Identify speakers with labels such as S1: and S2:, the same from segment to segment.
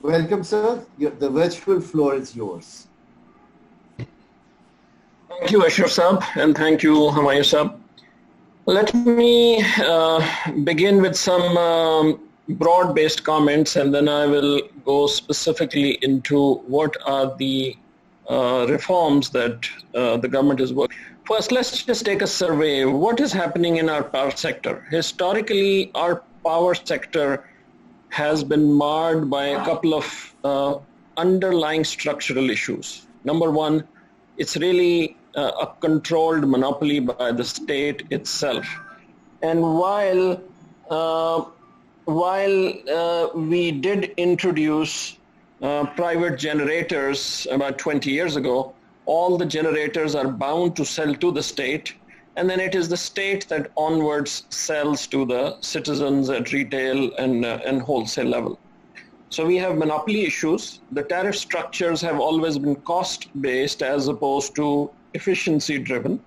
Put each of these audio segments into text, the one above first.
S1: Welcome, sir. The virtual floor is yours.
S2: Thank you, Ashraf Saab, and thank you, Hamaya Saab. Let me begin with some broad-based comments, and then I will go specifically into what are the reforms that the government is working. First, let's just take a survey. What is happening in our power sector? Historically, our power sector has been marred by a couple of underlying structural issues. Number one, it's really a controlled monopoly by the state itself. And while we did introduce private generators about 20 years ago, all the generators are bound to sell to the state, and then it is the state that onwards sells to the citizens at retail and wholesale level. So we have monopoly issues. The tariff structures have always been cost-based as opposed to efficiency-driven.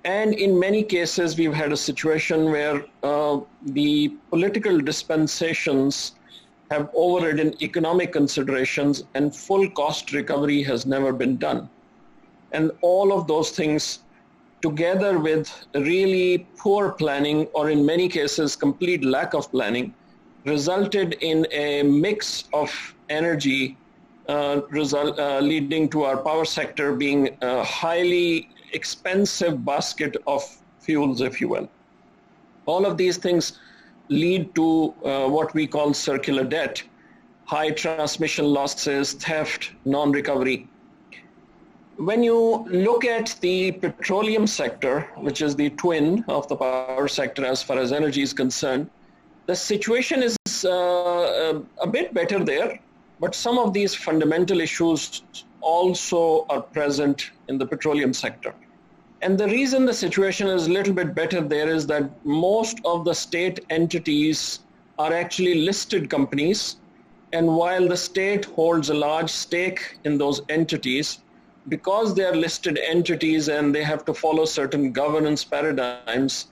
S2: And in many cases, we've had a situation where the political dispensations have overridden economic considerations and full cost recovery has never been done. And all of those things, together with really poor planning, or in many cases, complete lack of planning, resulted in a mix of energy leading to our power sector being a highly expensive basket of fuels, if you will. All of these things lead to what we call circular debt, high transmission losses, theft, non-recovery. When you look at the petroleum sector, which is the twin of the power sector as far as energy is concerned, the situation is a bit better there, but some of these fundamental issues also are present in the petroleum sector. And the reason the situation is a little bit better there is that most of the state entities are actually listed companies. And while the state holds a large stake in those entities, because they are listed entities and they have to follow certain governance paradigms,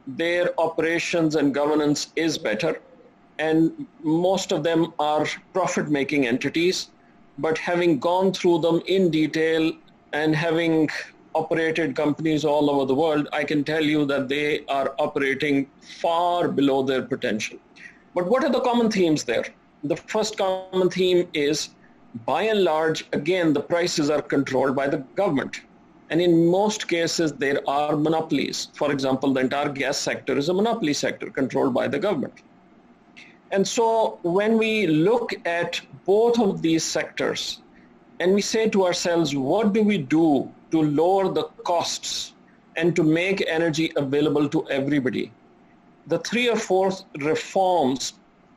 S2: their operations and governance is better. And most of them are profit-making entities. But having gone through them in detail and having operated companies all over the world, I can tell you that they are operating far below their potential. But what are the common themes there? The first common theme is, by and large, again, the prices are controlled by the government. And in most cases, there are monopolies. For example, the entire gas sector is a monopoly sector controlled by the government. And so when we look at both of these sectors and we say to ourselves, what do we do to lower the costs and to make energy available to everybody? The 3 or 4 reforms,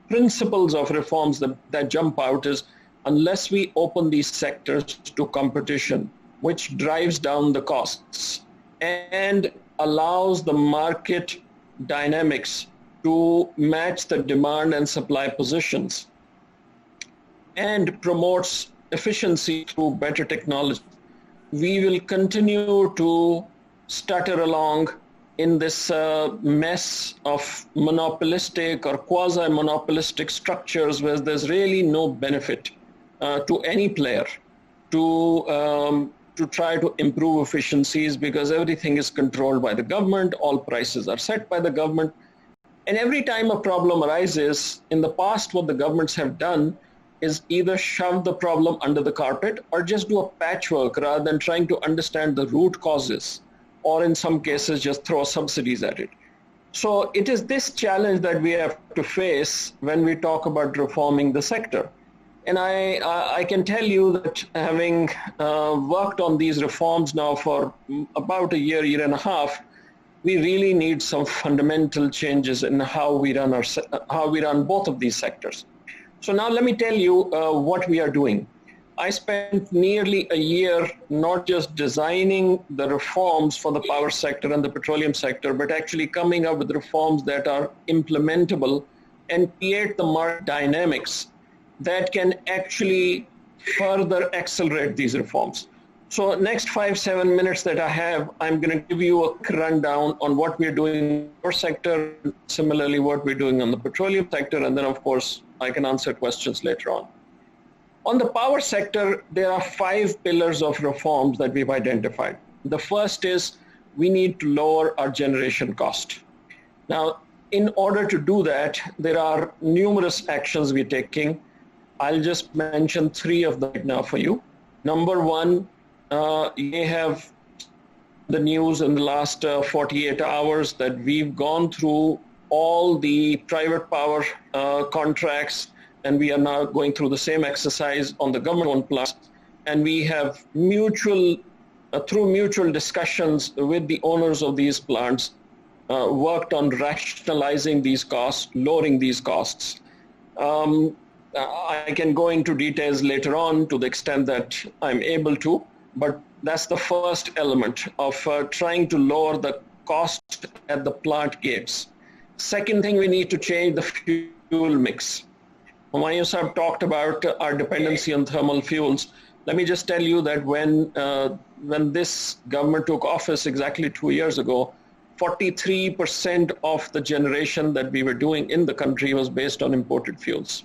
S2: principles of reforms that jump out is, unless we open these sectors to competition, which drives down the costs and allows the market dynamics to match the demand and supply positions and promotes efficiency through better technology, we will continue to stutter along in this mess of monopolistic or quasi-monopolistic structures where there's really no benefit to any player to try to improve efficiencies, because everything is controlled by the government, all prices are set by the government. And every time a problem arises, in the past what the governments have done is either shove the problem under the carpet or just do a patchwork rather than trying to understand the root causes, or in some cases just throw subsidies at it. So it is this challenge that we have to face when we talk about reforming the sector. And I can tell you that having worked on these reforms now for about a year, year and a half, we really need some fundamental changes in how we run both of these sectors. So now let me tell you what we are doing. I spent nearly a year not just designing the reforms for the power sector and the petroleum sector, but actually coming up with reforms that are implementable and create the market dynamics that can actually further accelerate these reforms. So next 5-7 minutes that I have, I'm going to give you a rundown on what we're doing in the power sector, similarly what we're doing on the petroleum sector, and then of course I can answer questions later on. On the power sector, there are 5 pillars of reforms that we've identified. The first is we need to lower our generation cost. Now, in order to do that, there are numerous actions we're taking. I'll just mention 3 of them right now for you. Number 1, you have the news in the last 48 hours that we've gone through all the private power contracts, and we are now going through the same exercise on the government-owned plants. And we have through mutual discussions with the owners of these plants, worked on rationalizing these costs, lowering these costs. I can go into details later on to the extent that I'm able to, but that's the first element of trying to lower the cost at the plant gates. Second thing, we need to change the fuel mix. Humayun Sahab talked about our dependency on thermal fuels. Let me just tell you that when this government took office exactly 2 years ago, 43% of the generation that we were doing in the country was based on imported fuels.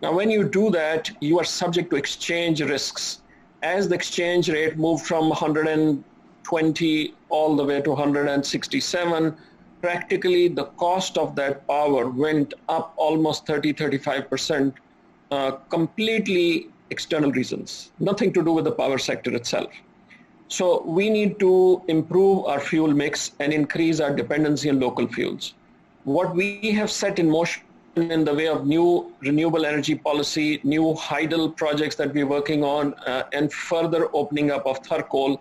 S2: Now, when you do that, you are subject to exchange risks. As the exchange rate moved from 120 all the way to 167, practically the cost of that power went up almost 30-35%, completely external reasons, nothing to do with the power sector itself. So we need to improve our fuel mix and increase our dependency on local fuels. What we have set in motion in the way of new renewable energy policy, new hydel projects that we're working on, and further opening up of Tharcoal,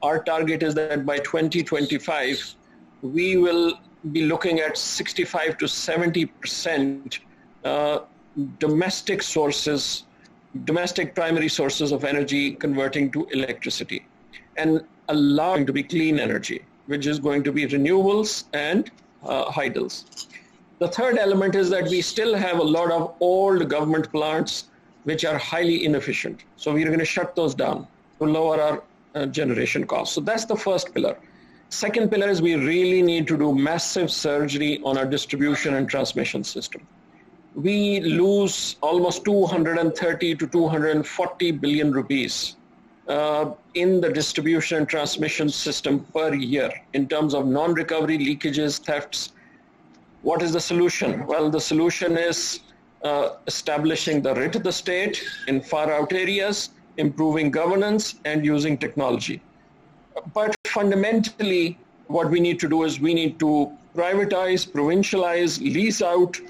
S2: our target is that by 2025, we will be looking at 65 to 70% domestic sources, domestic primary sources of energy converting to electricity, and allowing to be clean energy, which is going to be renewables and hydels. The third element is that we still have a lot of old government plants which are highly inefficient. So we're going to shut those down to lower our generation costs. So that's the first pillar. Second pillar is we really need to do massive surgery on our distribution and transmission system. We lose almost 230 to 240 billion rupees in the distribution and transmission system per year in terms of non-recovery, leakages, thefts. What is the solution? Well, the solution is establishing the writ of the state in far out areas, improving governance, and using technology. But fundamentally, what we need to do is we need to privatize, provincialize, lease out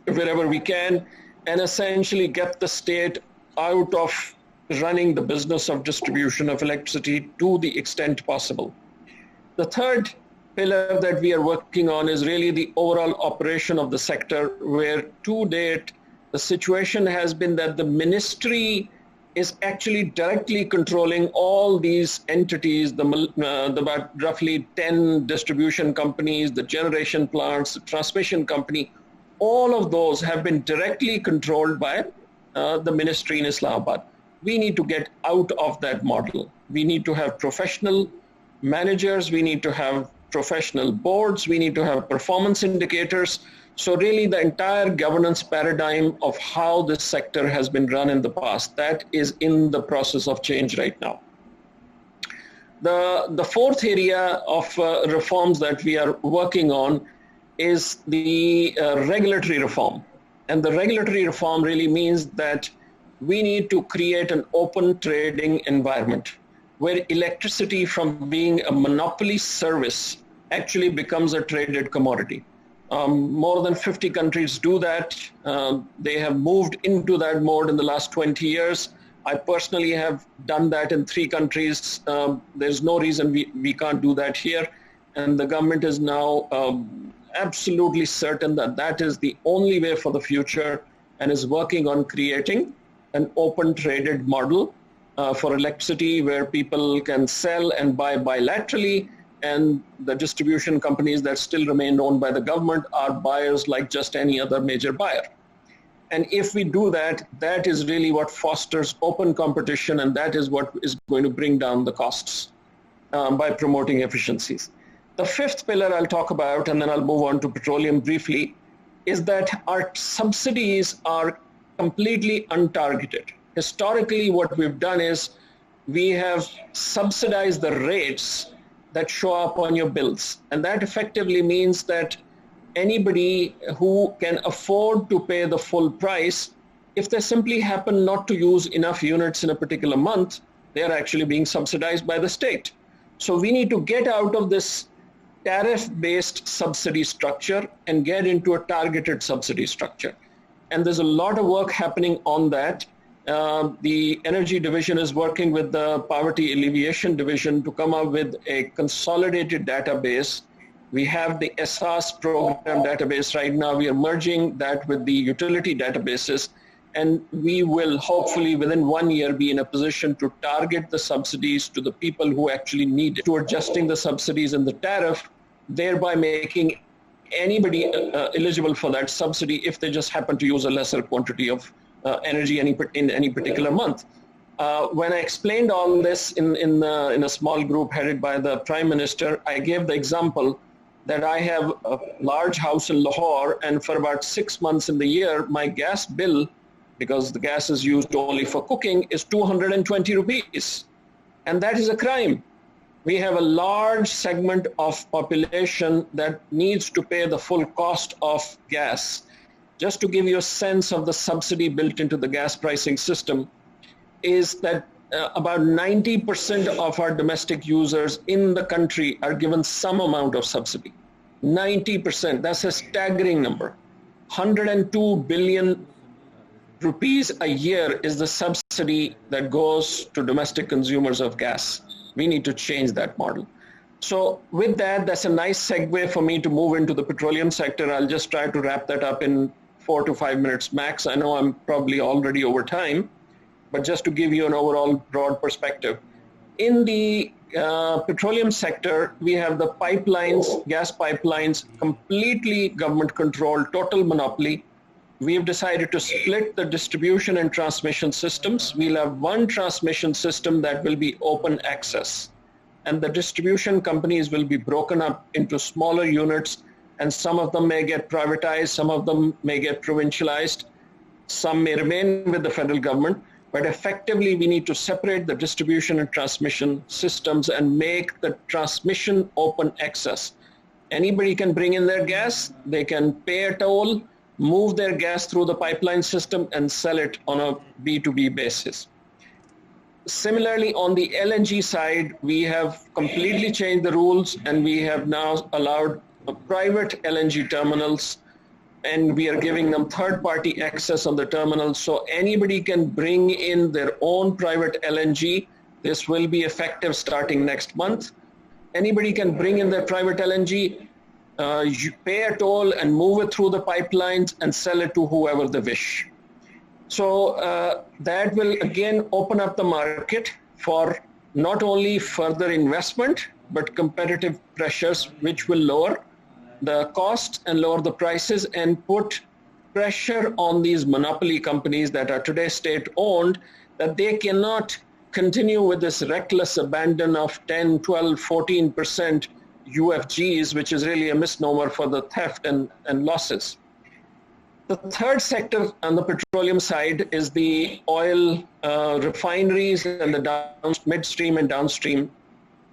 S2: wherever we can, and essentially get the state out of running the business of distribution of electricity to the extent possible. The third pillar that we are working on is really the overall operation of the sector, where to date, the situation has been that the ministry is actually directly controlling all these entities, about roughly 10 distribution companies, the generation plants, the transmission company. All of those have been directly controlled by the ministry in Islamabad. We need to get out of that model. We need to have professional managers. We need to have professional boards. We need to have performance indicators. So really the entire governance paradigm of how this sector has been run in the past, that is in the process of change right now. The fourth area of reforms that we are working on is the regulatory reform. And the regulatory reform really means that we need to create an open trading environment where electricity, from being a monopoly service, actually becomes a traded commodity. More than 50 countries do that. They have moved into that mode in the last 20 years. I personally have done that in 3 countries. There's no reason we can't do that here. And the government is now absolutely certain that that is the only way for the future, and is working on creating an open traded model for electricity where people can sell and buy bilaterally, and the distribution companies that still remain owned by the government are buyers like just any other major buyer. And if we do that, that is really what fosters open competition, and that is what is going to bring down the costs by promoting efficiencies. The fifth pillar I'll talk about, and then I'll move on to petroleum briefly, is that our subsidies are completely untargeted. historically what we've done is we have subsidized the rates that show up on your bills. And that effectively means that anybody who can afford to pay the full price, if they simply happen not to use enough units in a particular month, they are actually being subsidized by the state. So we need to get out of this tariff-based subsidy structure and get into a targeted subsidy structure. And there's a lot of work happening on that. The Energy Division is working with the Poverty Alleviation Division to come up with a consolidated database. We have the SAS program database right now. We are merging that with the utility databases, and we will hopefully within 1 year be in a position to target the subsidies to the people who actually need it, to adjusting the subsidies in the tariff, thereby making anybody eligible for that subsidy if they just happen to use a lesser quantity of energy in any particular month. When I explained all this in a small group headed by the Prime Minister, I gave the example that I have a large house in Lahore, and for about 6 months in the year, my gas bill, because the gas is used only for cooking, is 220 rupees. And that is a crime. We have a large segment of population that needs to pay the full cost of gas. Just to give you a sense of the subsidy built into the gas pricing system, is that about 90% of our domestic users in the country are given some amount of subsidy. 90%, that's a staggering number. 102 billion rupees a year is the subsidy that goes to domestic consumers of gas. We need to change that model. So with that, that's a nice segue for me to move into the petroleum sector. I'll just try to wrap that up in 4 to 5 minutes max. I know I'm probably already over time, but just to give you an overall broad perspective. In the petroleum sector, we have the pipelines, gas pipelines, completely government controlled, total monopoly. We've decided to split the distribution and transmission systems. We'll have one transmission system that will be open access, and the distribution companies will be broken up into smaller units, and some of them may get privatized, some of them may get provincialized, some may remain with the federal government, but effectively we need to separate the distribution and transmission systems and make the transmission open access. Anybody can bring in their gas, they can pay a toll, move their gas through the pipeline system and sell it on a B2B basis. Similarly, on the LNG side, we have completely changed the rules, and we have now allowed private LNG terminals, and we are giving them third-party access on the terminals, so anybody can bring in their own private LNG. This will be effective starting next month. Anybody can bring in their private LNG, you pay a toll and move it through the pipelines and sell it to whoever they wish. So that will again open up the market for not only further investment, but competitive pressures, which will lower the cost and lower the prices and put pressure on these monopoly companies that are today state-owned, that they cannot continue with this reckless abandon of 10, 12, 14% UFGs, which is really a misnomer for the theft and losses. The third sector on the petroleum side is the oil refineries and the midstream and downstream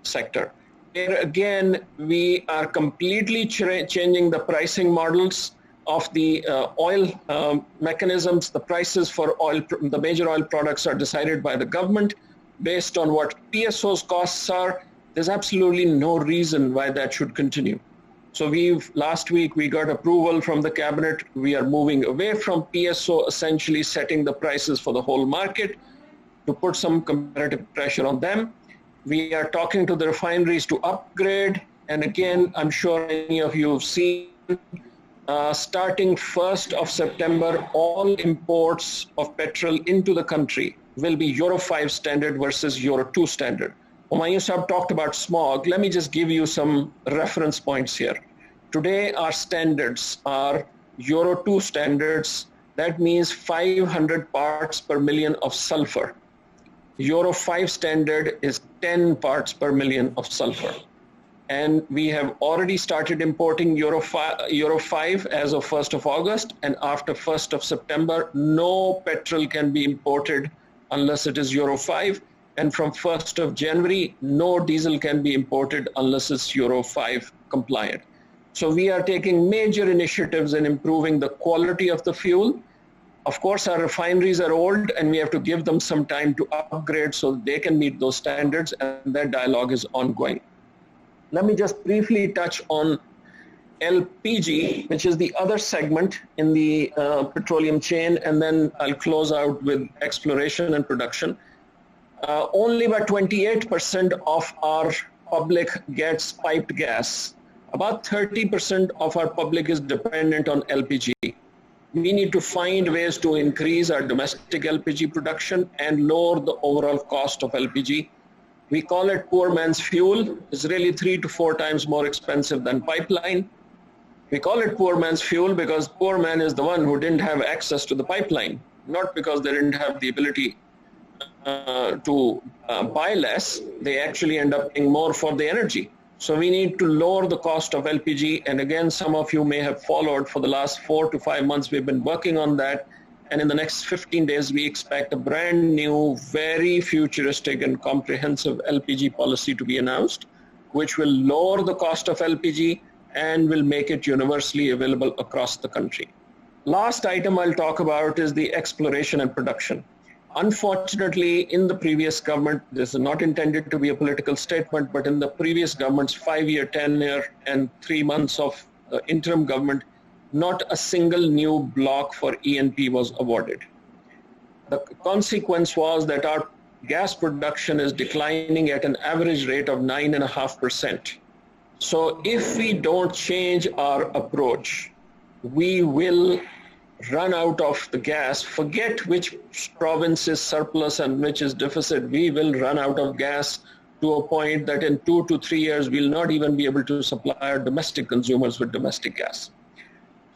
S2: sector. Here again, we are completely changing the pricing models of the oil mechanisms. The prices for oil, the major oil products, are decided by the government based on what PSO's costs are. There's absolutely no reason why that should continue. So last week we got approval from the cabinet. We are moving away from PSO essentially setting the prices for the whole market to put some competitive pressure on them. We are talking to the refineries to upgrade. And again, I'm sure many of you have seen, starting 1st of September, all imports of petrol into the country will be Euro 5 standard versus Euro 2 standard. Humayun Sahab talked about smog. Let me just give you some reference points here. Today, our standards are Euro 2 standards. That means 500 parts per million of sulfur. Euro 5 standard is 10 parts per million of sulfur. And we have already started importing Euro 5 as of 1st of August. And after 1st of September, no petrol can be imported unless it is Euro 5. And from 1st of January, no diesel can be imported unless it's Euro 5 compliant. So we are taking major initiatives in improving the quality of the fuel. Of course, our refineries are old and we have to give them some time to upgrade so they can meet those standards, and that dialogue is ongoing. Let me just briefly touch on LPG, which is the other segment in the petroleum chain, and then I'll close out with exploration and production. Only about 28% of our public gets piped gas. About 30% of our public is dependent on LPG. We need to find ways to increase our domestic LPG production and lower the overall cost of LPG. We call it poor man's fuel. It's really 3 to 4 times more expensive than pipeline. We call it poor man's fuel because poor man is the one who didn't have access to the pipeline, not because they didn't have the ability to buy less. They actually end up paying more for the energy. So we need to lower the cost of LPG. And again, some of you may have followed for the last 4 to 5 months, we've been working on that. And in the next 15 days, we expect a brand new, very futuristic and comprehensive LPG policy to be announced, which will lower the cost of LPG and will make it universally available across the country. Last item I'll talk about is the exploration and production. Unfortunately, in the previous government, this is not intended to be a political statement, but in the previous government's 5-year tenure and 3 months of interim government, not a single new block for E&P was awarded. The consequence was that our gas production is declining at an average rate of 9.5%. So if we don't change our approach, we will run out of the gas. Forget which province is surplus and which is deficit. We will run out of gas to a point that in 2 to 3 years, we'll not even be able to supply our domestic consumers with domestic gas.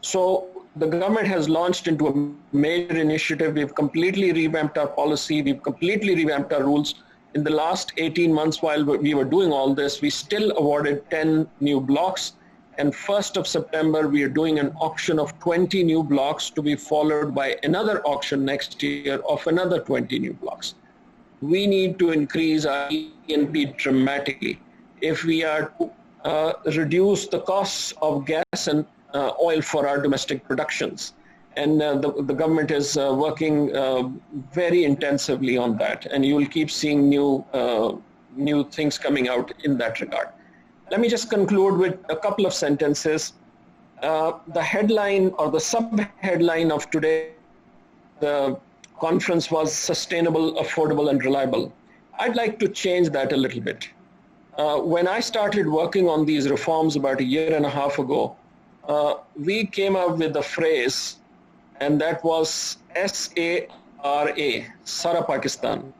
S2: So the government has launched into a major initiative. We've completely revamped our policy. We've completely revamped our rules. In the last 18 months, while we were doing all this, we still awarded 10 new blocks. And 1st of September, we are doing an auction of 20 new blocks to be followed by another auction next year of another 20 new blocks. We need to increase our E&P dramatically if we are to reduce the costs of gas and oil for our domestic productions. And the government is working very intensively on that. And you will keep seeing new things coming out in that regard. Let me just conclude with a couple of sentences. The headline or the sub-headline of today, the conference was sustainable, affordable, and reliable. I'd like to change that a little bit. When I started working on these reforms about 1.5 years ago, we came up with a phrase, and that was SARA, Sara Pakistan.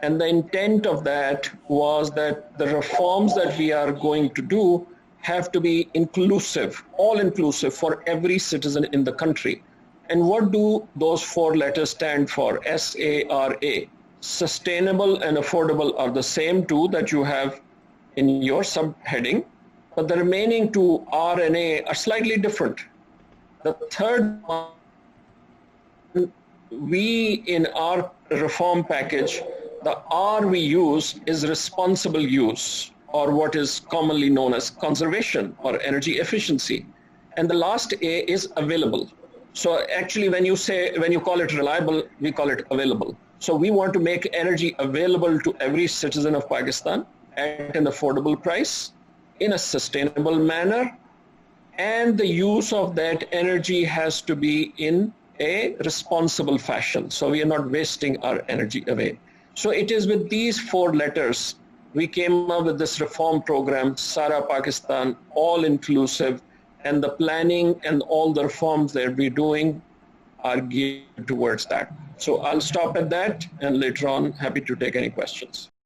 S2: And the intent of that was that the reforms that we are going to do have to be inclusive, all inclusive for every citizen in the country. And what do those 4 letters stand for? SARA. Sustainable and affordable are the same 2 that you have in your subheading, but the remaining 2, R and A, are slightly different. The third one, we in our reform package, the R we use is responsible use, or what is commonly known as conservation or energy efficiency. And the last A is available. So actually when you call it reliable, we call it available. So we want to make energy available to every citizen of Pakistan at an affordable price, in a sustainable manner, and the use of that energy has to be in a responsible fashion. So we are not wasting our energy away. So it is with these 4 letters, we came up with this reform program, Sara Pakistan, all inclusive, and the planning and all the reforms that we're doing are geared towards that. So I'll stop at that, and later on, happy to take any questions.